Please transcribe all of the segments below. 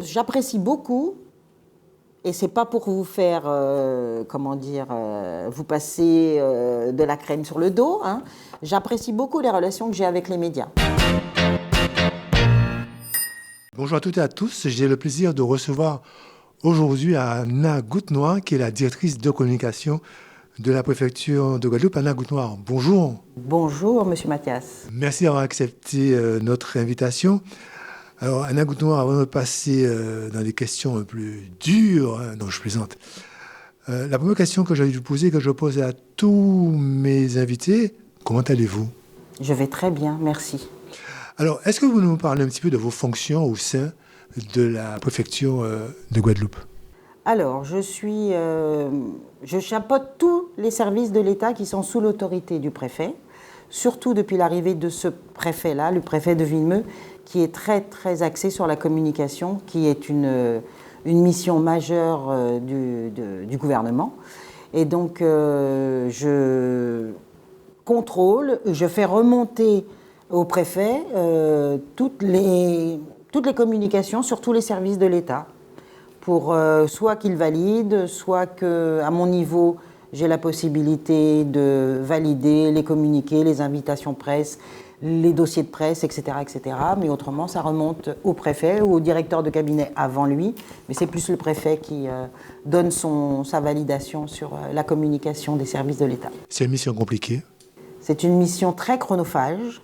J'apprécie beaucoup, et c'est pas pour vous faire, vous passer de la crème sur le dos, hein. J'apprécie beaucoup les relations que j'ai avec les médias. Bonjour à toutes et à tous, j'ai le plaisir de recevoir aujourd'hui Anna Goutenoir, qui est la directrice de communication de la préfecture de Guadeloupe. Anna Goutenoir, bonjour. Bonjour, monsieur Mathias. Merci d'avoir accepté notre invitation. Alors, Anna Goutenoir, avant de passer dans des questions un peu plus dures, hein, non, je plaisante. La première question que j'ai envie de vous poser, que je pose à tous mes invités, comment allez-vous? Je vais très bien, merci. Alors, est-ce que vous nous parlez un petit peu de vos fonctions au sein de la préfecture de Guadeloupe? Alors, je chapeaute tous les services de l'État qui sont sous l'autorité du préfet, surtout depuis l'arrivée de ce préfet-là, le préfet de Villemeux, qui est très, très axé sur la communication, qui est une mission majeure du gouvernement. Et donc, je contrôle, je fais remonter au préfet toutes les communications sur tous les services de l'État, pour soit qu'il valide, soit qu'à mon niveau, j'ai la possibilité de valider les communiqués, les invitations presse, les dossiers de presse, etc., etc. Mais autrement, ça remonte au préfet ou au directeur de cabinet avant lui. Mais c'est plus le préfet qui donne sa validation sur la communication des services de l'État. C'est une mission compliquée. C'est une mission très chronophage.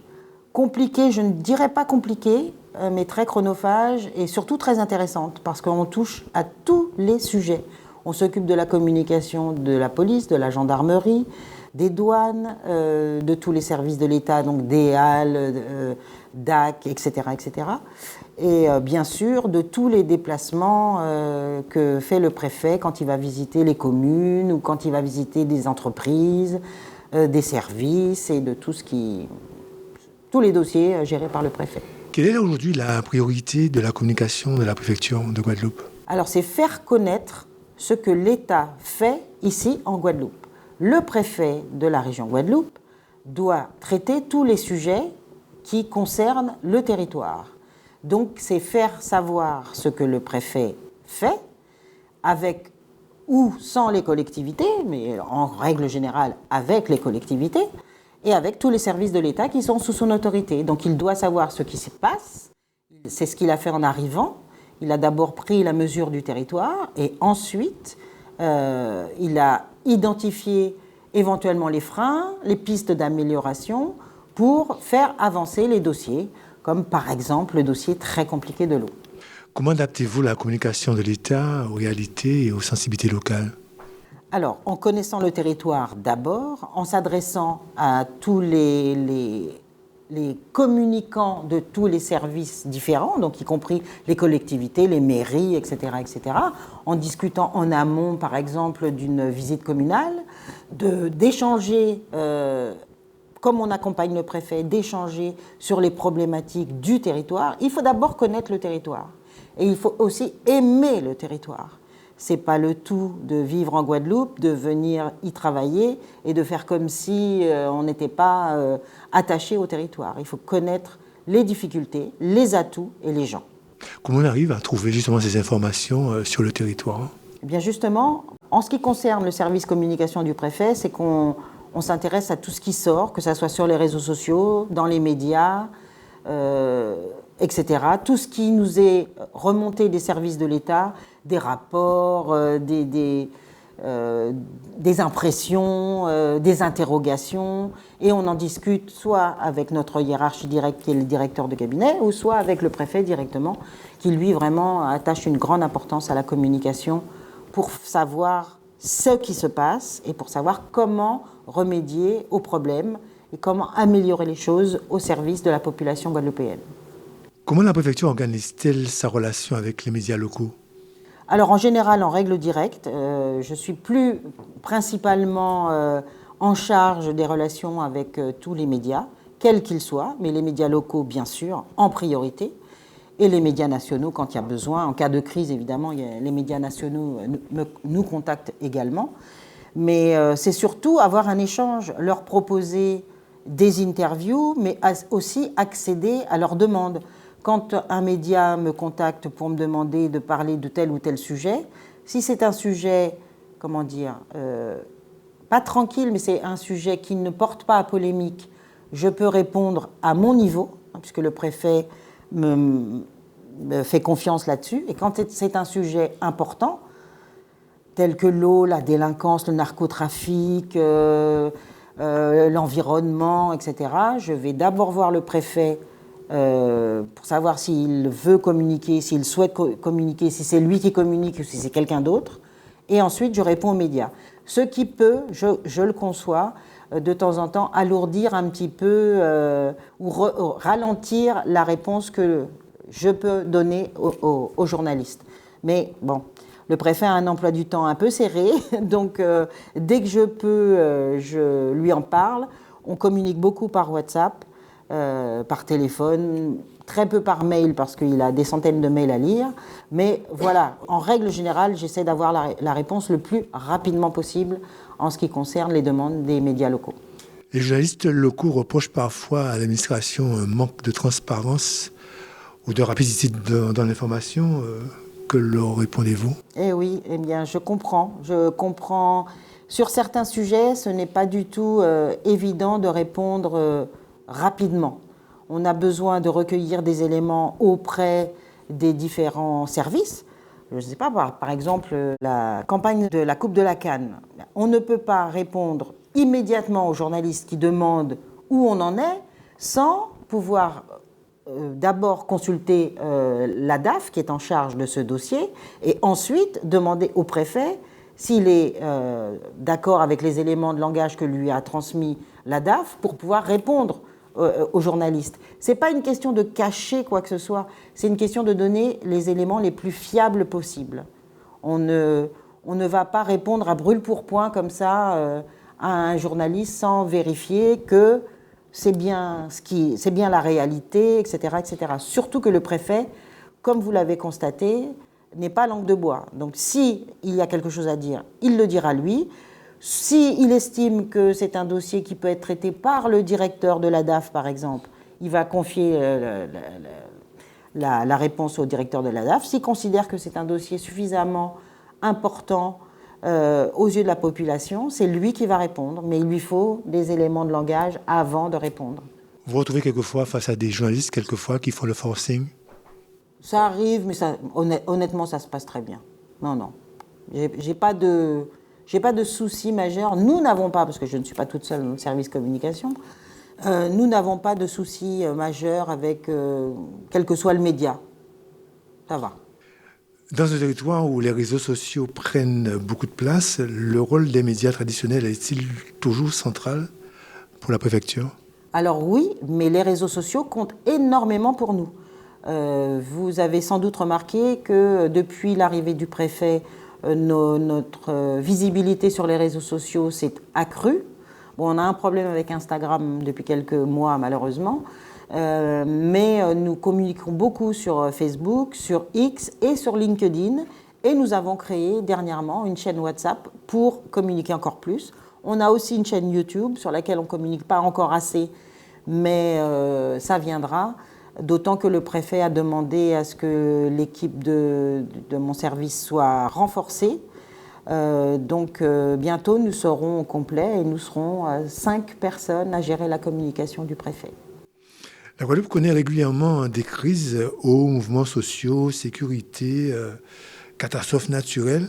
Compliquée, je ne dirais pas compliquée, mais très chronophage et surtout très intéressante parce qu'on touche à tous les sujets. On s'occupe de la communication de la police, de la gendarmerie, des douanes, de tous les services de l'État, donc DEAL, DAC, etc., etc. Et bien sûr, de tous les déplacements que fait le préfet quand il va visiter les communes ou quand il va visiter des entreprises, des services et de tous les dossiers gérés par le préfet. Quelle est aujourd'hui la priorité de la communication de la préfecture de Guadeloupe? Alors, c'est faire connaître ce que l'État fait ici en Guadeloupe. Le préfet de la région Guadeloupe doit traiter tous les sujets qui concernent le territoire. Donc, c'est faire savoir ce que le préfet fait, avec ou sans les collectivités, mais en règle générale avec les collectivités, et avec tous les services de l'État qui sont sous son autorité. Donc il doit savoir ce qui se passe, c'est ce qu'il a fait en arrivant. Il a d'abord pris la mesure du territoire et ensuite il a identifié éventuellement les freins, les pistes d'amélioration pour faire avancer les dossiers, comme par exemple le dossier très compliqué de l'eau. Comment adaptez-vous la communication de l'État aux réalités et aux sensibilités locales? Alors, en connaissant le territoire d'abord, en s'adressant à tous les communicants de tous les services différents, donc y compris les collectivités, les mairies, etc., etc., en discutant en amont, par exemple, d'une visite communale, d'échanger, comme on accompagne le préfet, d'échanger sur les problématiques du territoire. Il faut d'abord connaître le territoire et il faut aussi aimer le territoire. C'est pas le tout de vivre en Guadeloupe, de venir y travailler et de faire comme si on n'était pas attaché au territoire. Il faut connaître les difficultés, les atouts et les gens. Comment on arrive à trouver justement ces informations sur le territoire? Eh bien justement, en ce qui concerne le service communication du préfet, c'est qu'on s'intéresse à tout ce qui sort, que ce soit sur les réseaux sociaux, dans les médias, etc. Tout ce qui nous est remonté des services de l'État, des rapports, des impressions, des interrogations, et on en discute soit avec notre hiérarchie directe qui est le directeur de cabinet, ou soit avec le préfet directement, qui lui vraiment attache une grande importance à la communication pour savoir ce qui se passe et pour savoir comment remédier aux problèmes et comment améliorer les choses au service de la population guadeloupéenne. Comment la préfecture organise-t-elle sa relation avec les médias locaux? Alors en général, en règle directe, je suis plus principalement en charge des relations avec tous les médias, quels qu'ils soient, mais les médias locaux bien sûr en priorité, et les médias nationaux quand il y a besoin. En cas de crise, évidemment, les médias nationaux nous contactent également. Mais c'est surtout avoir un échange, leur proposer des interviews, mais aussi accéder à leurs demandes. quand un média me contacte pour me demander de parler de tel ou tel sujet, si c'est un sujet, comment dire, pas tranquille, mais c'est un sujet qui ne porte pas à polémique, je peux répondre à mon niveau, puisque le préfet me fait confiance là-dessus. Et quand c'est un sujet important, tel que l'eau, la délinquance, le narcotrafic, l'environnement, etc., je vais d'abord voir le préfet pour savoir s'il veut communiquer, s'il souhaite communiquer, si c'est lui qui communique ou si c'est quelqu'un d'autre. Et ensuite, je réponds aux médias. Ce qui peut, je le conçois, de temps en temps, alourdir un petit peu ou ralentir la réponse que je peux donner aux journalistes. Mais bon, le préfet a un emploi du temps un peu serré, donc dès que je peux, je lui en parle. On communique beaucoup par WhatsApp, par téléphone, très peu par mail parce qu'il a des centaines de mails à lire. Mais voilà, en règle générale, j'essaie d'avoir la réponse le plus rapidement possible en ce qui concerne les demandes des médias locaux. Les journalistes locaux reprochent parfois à l'administration un manque de transparence ou de rapidité dans l'information. Que leur répondez-vous? Eh oui, eh bien, je comprends. Sur certains sujets, ce n'est pas du tout évident de répondre rapidement. On a besoin de recueillir des éléments auprès des différents services. Je ne sais pas, par exemple, la campagne de la Coupe de la Cannes. On ne peut pas répondre immédiatement aux journalistes qui demandent où on en est sans pouvoir d'abord consulter la DAF qui est en charge de ce dossier et ensuite demander au préfet s'il est d'accord avec les éléments de langage que lui a transmis la DAF pour pouvoir répondre aux journalistes. Ce n'est pas une question de cacher quoi que ce soit, c'est une question de donner les éléments les plus fiables possibles. On ne va pas répondre à brûle-pourpoint comme ça à un journaliste sans vérifier que c'est bien la réalité, etc., etc. Surtout que le préfet, comme vous l'avez constaté, n'est pas langue de bois. Donc s'il y a quelque chose à dire, il le dira lui. S'il estime que c'est un dossier qui peut être traité par le directeur de la DAF, par exemple, il va confier la réponse au directeur de la DAF. S'il considère que c'est un dossier suffisamment important aux yeux de la population, c'est lui qui va répondre, mais il lui faut des éléments de langage avant de répondre. Vous vous retrouvez quelquefois face à des journalistes qui font le forcing? Ça arrive, mais honnêtement, ça se passe très bien. Non. J'ai pas de soucis majeurs. Nous n'avons pas, parce que je ne suis pas toute seule dans le service communication, nous n'avons pas de soucis majeurs avec quel que soit le média. Ça va. Dans un territoire où les réseaux sociaux prennent beaucoup de place, le rôle des médias traditionnels est-il toujours central pour la préfecture? Alors oui, mais les réseaux sociaux comptent énormément pour nous. Vous avez sans doute remarqué que depuis l'arrivée du préfet, notre visibilité sur les réseaux sociaux s'est accrue. Bon, on a un problème avec Instagram depuis quelques mois, malheureusement. Mais nous communiquons beaucoup sur Facebook, sur X et sur LinkedIn. Et nous avons créé dernièrement une chaîne WhatsApp pour communiquer encore plus. On a aussi une chaîne YouTube sur laquelle on ne communique pas encore assez, mais ça viendra. D'autant que le préfet a demandé à ce que l'équipe de mon service soit renforcée. Donc bientôt nous serons au complet et nous serons 5 personnes à gérer la communication du préfet. La Guadeloupe connaît régulièrement des crises, eau, mouvements sociaux, sécurité, catastrophes naturelles.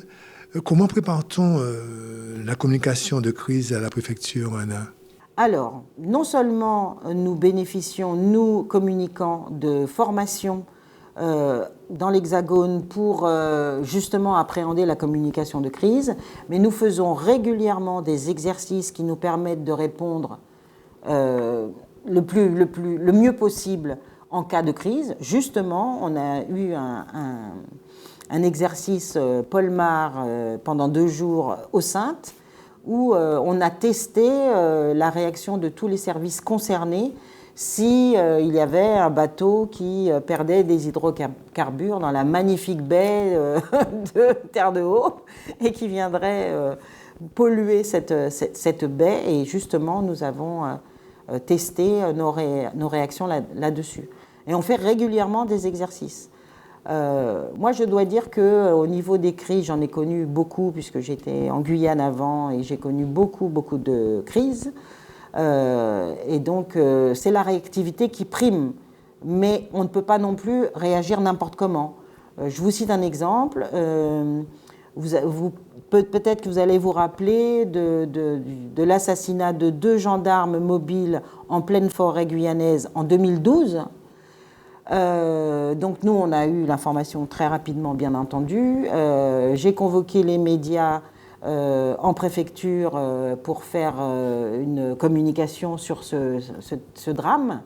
Comment prépare-t-on la communication de crise à la préfecture, Anna? Alors, non seulement nous bénéficions, nous communicants, de formations dans l'Hexagone pour justement appréhender la communication de crise, mais nous faisons régulièrement des exercices qui nous permettent de répondre le mieux possible en cas de crise. Justement, on a eu un exercice Polmar pendant 2 jours au Saintes, où on a testé la réaction de tous les services concernés si il y avait un bateau qui perdait des hydrocarbures dans la magnifique baie de Terre de Haut et qui viendrait polluer cette baie. Et justement, nous avons testé nos réactions là-dessus. Et on fait régulièrement des exercices. Moi, je dois dire qu'au niveau des crises, j'en ai connu beaucoup, puisque j'étais en Guyane avant, et j'ai connu beaucoup de crises. Et donc, c'est la réactivité qui prime. Mais on ne peut pas non plus réagir n'importe comment. Je vous cite un exemple. Peut-être que vous allez vous rappeler de l'assassinat de 2 gendarmes mobiles en pleine forêt guyanaise en 2012. Donc nous, on a eu l'information très rapidement, bien entendu. J'ai convoqué les médias en préfecture pour faire une communication sur ce drame.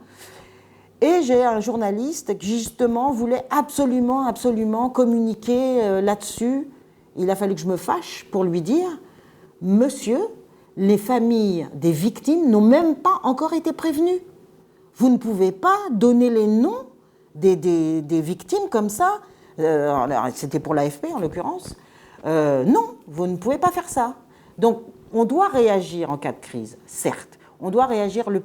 Et j'ai un journaliste qui, justement, voulait absolument communiquer là-dessus. Il a fallu que je me fâche pour lui dire « Monsieur, les familles des victimes n'ont même pas encore été prévenues. Vous ne pouvez pas donner les noms des victimes comme ça. » C'était pour l'AFP, en l'occurrence. Non, vous ne pouvez pas faire ça. Donc, on doit réagir en cas de crise, certes. On doit réagir le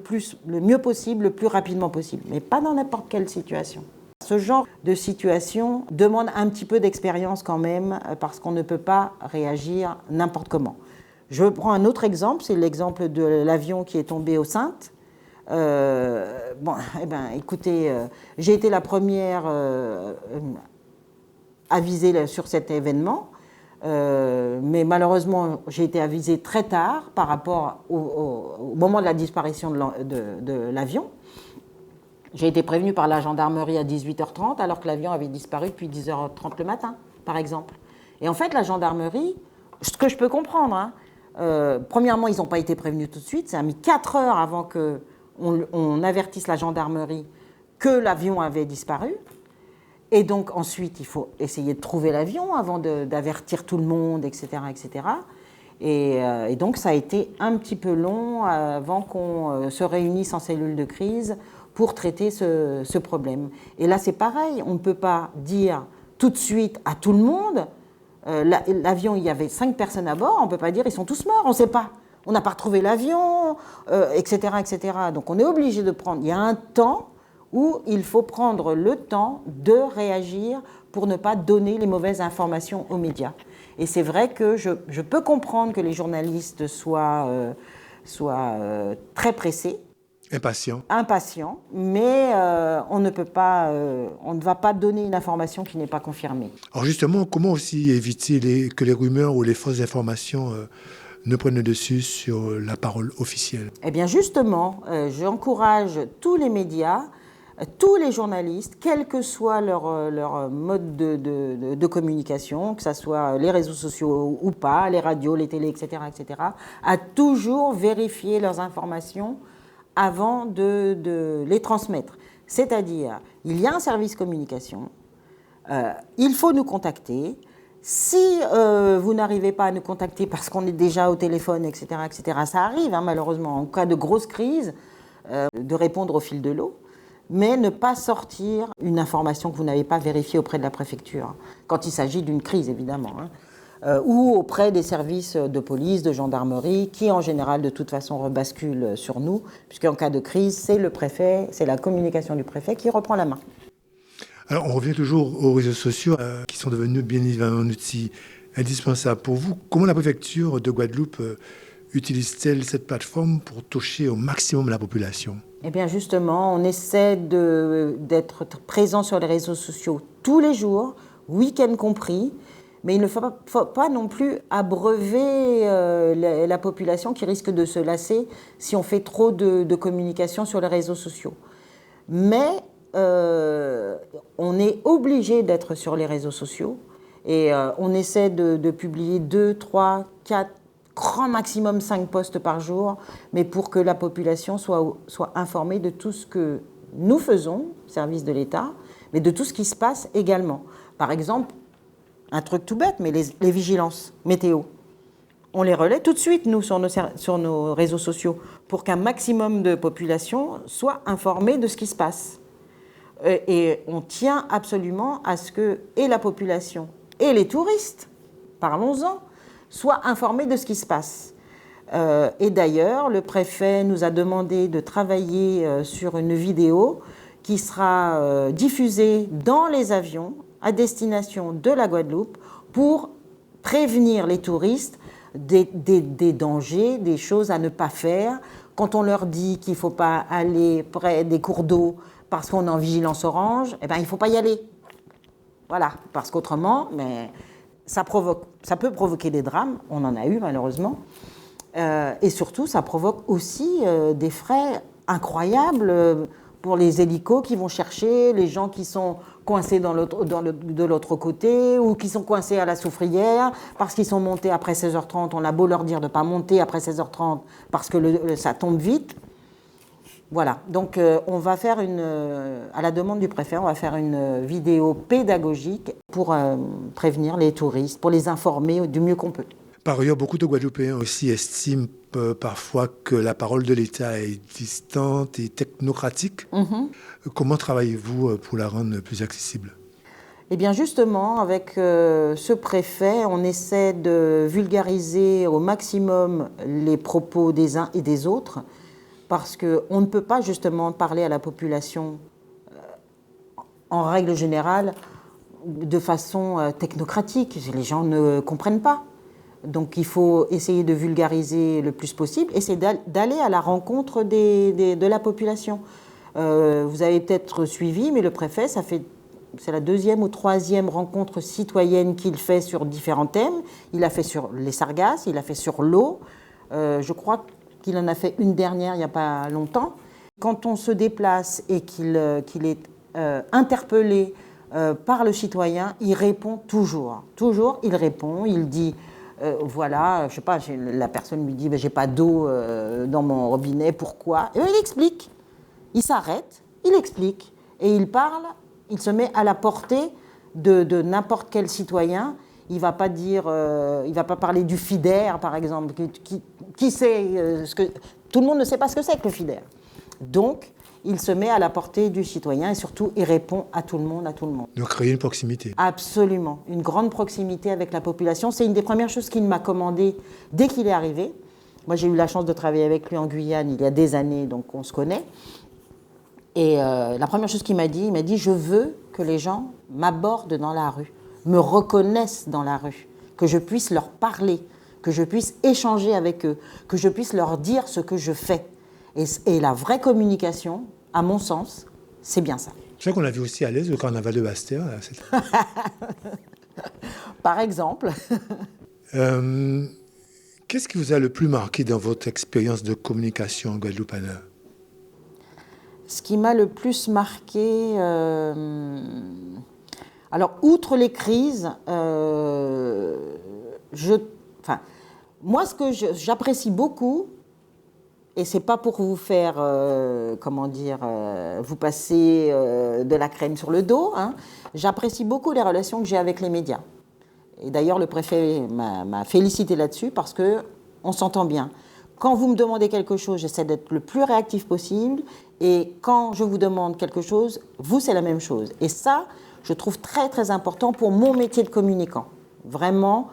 mieux possible, le plus rapidement possible, mais pas dans n'importe quelle situation. Ce genre de situation demande un petit peu d'expérience quand même, parce qu'on ne peut pas réagir n'importe comment. Je prends un autre exemple, c'est l'exemple de l'avion qui est tombé aux Saintes. Écoutez, j'ai été la première avisée sur cet événement. Mais malheureusement, j'ai été avisée très tard par rapport au moment de la disparition de l'avion. J'ai été prévenue par la gendarmerie à 18h30, alors que l'avion avait disparu depuis 10h30 le matin, par exemple. Et en fait, la gendarmerie, ce que je peux comprendre, premièrement, ils n'ont pas été prévenus tout de suite. Ça a mis 4 heures avant qu'on avertisse la gendarmerie que l'avion avait disparu. Et donc ensuite, il faut essayer de trouver l'avion avant d'avertir tout le monde, etc. etc. Et donc ça a été un petit peu long avant qu'on se réunisse en cellule de crise pour traiter ce problème. Et là, c'est pareil, on ne peut pas dire tout de suite à tout le monde, l'avion, il y avait 5 personnes à bord, on ne peut pas dire ils sont tous morts, on ne sait pas. On n'a pas retrouvé l'avion, etc., etc. Donc on est obligé de prendre, il y a un temps où il faut prendre le temps de réagir pour ne pas donner les mauvaises informations aux médias. Et c'est vrai que je peux comprendre que les journalistes soient très pressés. Impatients, mais on ne va pas donner une information qui n'est pas confirmée. Alors justement, comment aussi éviter que les rumeurs ou les fausses informations ne prennent le dessus sur la parole officielle? Eh bien justement, j'encourage tous les médias, tous les journalistes, quel que soit leur mode de communication, que ce soit les réseaux sociaux ou pas, les radios, les télés, etc., à toujours vérifier leurs informations avant de les transmettre. C'est-à-dire, il y a un service communication, il faut nous contacter. Si vous n'arrivez pas à nous contacter parce qu'on est déjà au téléphone, etc., ça arrive, malheureusement, en cas de grosse crise, de répondre au fil de l'eau, mais ne pas sortir une information que vous n'avez pas vérifiée auprès de la préfecture, quand il s'agit d'une crise, évidemment, ou auprès des services de police, de gendarmerie, qui en général, de toute façon, rebasculent sur nous, puisqu'en cas de crise, c'est le préfet, c'est la communication du préfet qui reprend la main. Alors, on revient toujours aux réseaux sociaux qui sont devenus bien évidemment un outil indispensable pour vous. Comment la préfecture de Guadeloupe utilise-t-elle cette plateforme pour toucher au maximum la population? Eh bien, justement, on essaie d'être présent sur les réseaux sociaux tous les jours, week-end compris, mais il ne faut pas non plus abreuver la population qui risque de se lasser si on fait trop de communication sur les réseaux sociaux. Mais on est obligé d'être sur les réseaux sociaux et on essaie de publier 2, 3, 4, grand maximum 5 posts par jour, mais pour que la population soit informée de tout ce que nous faisons, service de l'État, mais de tout ce qui se passe également. Par exemple, un truc tout bête, mais les vigilances météo. On les relaie tout de suite, nous, sur nos réseaux sociaux, pour qu'un maximum de population soit informée de ce qui se passe. Et on tient absolument à ce que et la population et les touristes, parlons-en, soient informés de ce qui se passe. Et d'ailleurs, le préfet nous a demandé de travailler sur une vidéo qui sera diffusé dans les avions à destination de la Guadeloupe pour prévenir les touristes des dangers, des choses à ne pas faire. Quand on leur dit qu'il ne faut pas aller près des cours d'eau parce qu'on est en vigilance orange, eh ben, il ne faut pas y aller. Voilà, parce qu'autrement, ça peut provoquer des drames, on en a eu malheureusement, et surtout ça provoque aussi des frais incroyables pour les hélicos qui vont chercher les gens qui sont coincés de l'autre côté ou qui sont coincés à la soufrière parce qu'ils sont montés après 16h30. On a beau leur dire de ne pas monter après 16h30 parce que ça tombe vite. Voilà, donc on va faire à la demande du préfet, on va faire une vidéo pédagogique pour prévenir les touristes, pour les informer du mieux qu'on peut. Par ailleurs, beaucoup de Guadeloupéens aussi estiment parfois que la parole de l'État est distante et technocratique. Comment travaillez-vous pour la rendre plus accessible ? Eh bien justement, avec ce préfet, on essaie de vulgariser au maximum les propos des uns et des autres, parce qu'on ne peut pas justement parler à la population en règle générale de façon technocratique. Les gens ne comprennent pas. Donc il faut essayer de vulgariser le plus possible et c'est d'aller à la rencontre de la population. Vous avez peut-être suivi, mais le préfet, c'est la 2e ou 3e rencontre citoyenne qu'il fait sur différents thèmes. Il a fait sur les sargasses, il a fait sur l'eau. Je crois qu'il en a fait une dernière il n'y a pas longtemps. Quand on se déplace et qu'il est interpellé par le citoyen, il répond toujours. Toujours, il répond, il dit... voilà, je sais pas, la personne lui dit j'ai pas d'eau dans mon robinet, pourquoi ? Et il explique. Il s'arrête, il explique. Et il parle, il se met à la portée de n'importe quel citoyen. Il va pas parler du FIDER, par exemple. Qui sait ce que... Tout le monde ne sait pas ce que c'est que le FIDER. Donc, il se met à la portée du citoyen et surtout, il répond à tout le monde, Donc, créer une proximité. Absolument. Une grande proximité avec la population. C'est une des premières choses qu'il m'a commandé dès qu'il est arrivé. Moi, j'ai eu la chance de travailler avec lui en Guyane il y a des années, donc on se connaît. Et la première chose qu'il m'a dit, je veux que les gens m'abordent dans la rue, me reconnaissent dans la rue, que je puisse leur parler, que je puisse échanger avec eux, que je puisse leur dire ce que je fais. Et la vraie communication, à mon sens, c'est bien ça. C'est vrai qu'on a vu aussi à l'aise le carnaval de Basse-Terre. Par exemple. Qu'est-ce qui vous a le plus marqué dans votre expérience de communication en Guadeloupe, Anna ? Ce qui m'a le plus marqué... Alors, outre les crises, moi, ce que j'apprécie beaucoup, et c'est pas pour vous faire, vous passer de la crème sur le dos, hein. J'apprécie beaucoup les relations que j'ai avec les médias. Et d'ailleurs, le préfet m'a félicité là-dessus parce qu'on s'entend bien. Quand vous me demandez quelque chose, j'essaie d'être le plus réactif possible. Et quand je vous demande quelque chose, vous, c'est la même chose. Et ça, je trouve très, très important pour mon métier de communicant. Vraiment,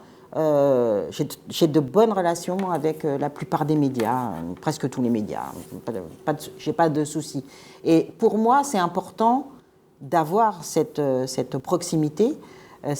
j'ai de bonnes relations avec la plupart des médias, presque tous les médias. Je n'ai pas de soucis. Et pour moi, c'est important d'avoir cette proximité, et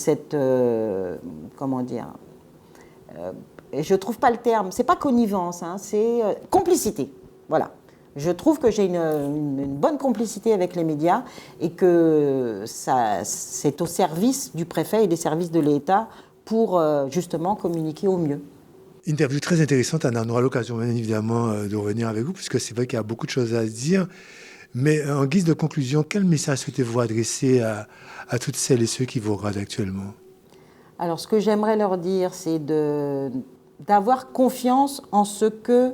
je ne trouve pas le terme, c'est pas connivence, hein, c'est complicité. Voilà. Je trouve que j'ai une bonne complicité avec les médias et que c'est au service du préfet et des services de l'État pour justement communiquer au mieux. Interview très intéressante, Anna. On aura l'occasion bien évidemment de revenir avec vous, puisque c'est vrai qu'il y a beaucoup de choses à dire. Mais en guise de conclusion, quel message souhaitez-vous adresser à toutes celles et ceux qui vous regardent actuellement ? Alors, ce que j'aimerais leur dire, c'est d'avoir confiance en ce que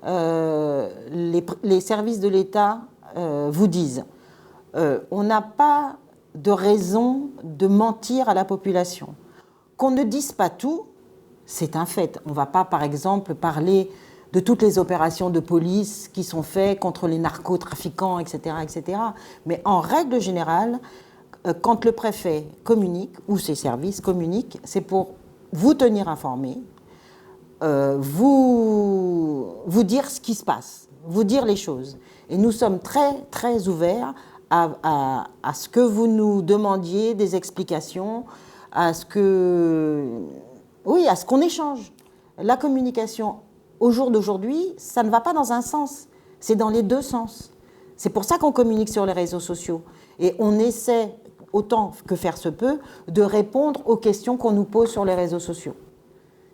les services de l'État vous disent. On n'a pas de raison de mentir à la population. Qu'on ne dise pas tout, c'est un fait. On ne va pas, par exemple, parler de toutes les opérations de police qui sont faites contre les narcotrafiquants, etc., etc. Mais en règle générale, quand le préfet communique, ou ses services communiquent, c'est pour vous tenir informés, vous dire ce qui se passe, vous dire les choses. Et nous sommes très, très ouverts à ce que vous nous demandiez des explications, à ce qu'on échange. La communication au jour d'aujourd'hui, ça ne va pas dans un sens, c'est dans les deux sens. C'est pour ça qu'on communique sur les réseaux sociaux. Et on essaie, autant que faire se peut, de répondre aux questions qu'on nous pose sur les réseaux sociaux.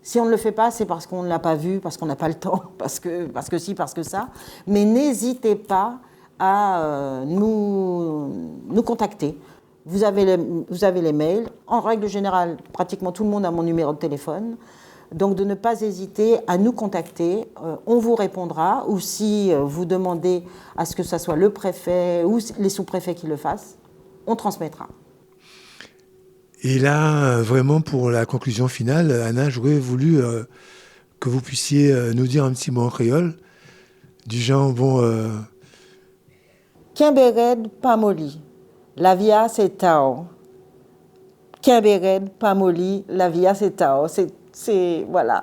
Si on ne le fait pas, c'est parce qu'on ne l'a pas vu, parce qu'on n'a pas le temps, parce que ci, parce que ça. Mais n'hésitez pas à nous contacter. Vous avez les mails. En règle générale, pratiquement tout le monde a mon numéro de téléphone. Donc de ne pas hésiter à nous contacter. On vous répondra. Ou si vous demandez à ce que ce soit le préfet ou les sous-préfets qui le fassent, on transmettra. Et là, vraiment, pour la conclusion finale, Anna, j'aurais voulu que vous puissiez nous dire un petit mot en créole, du genre, bon... Kimbered Pamoli, la via c'est Tao. Kimbered Pamoli, la via c'est Tao. C'est voilà.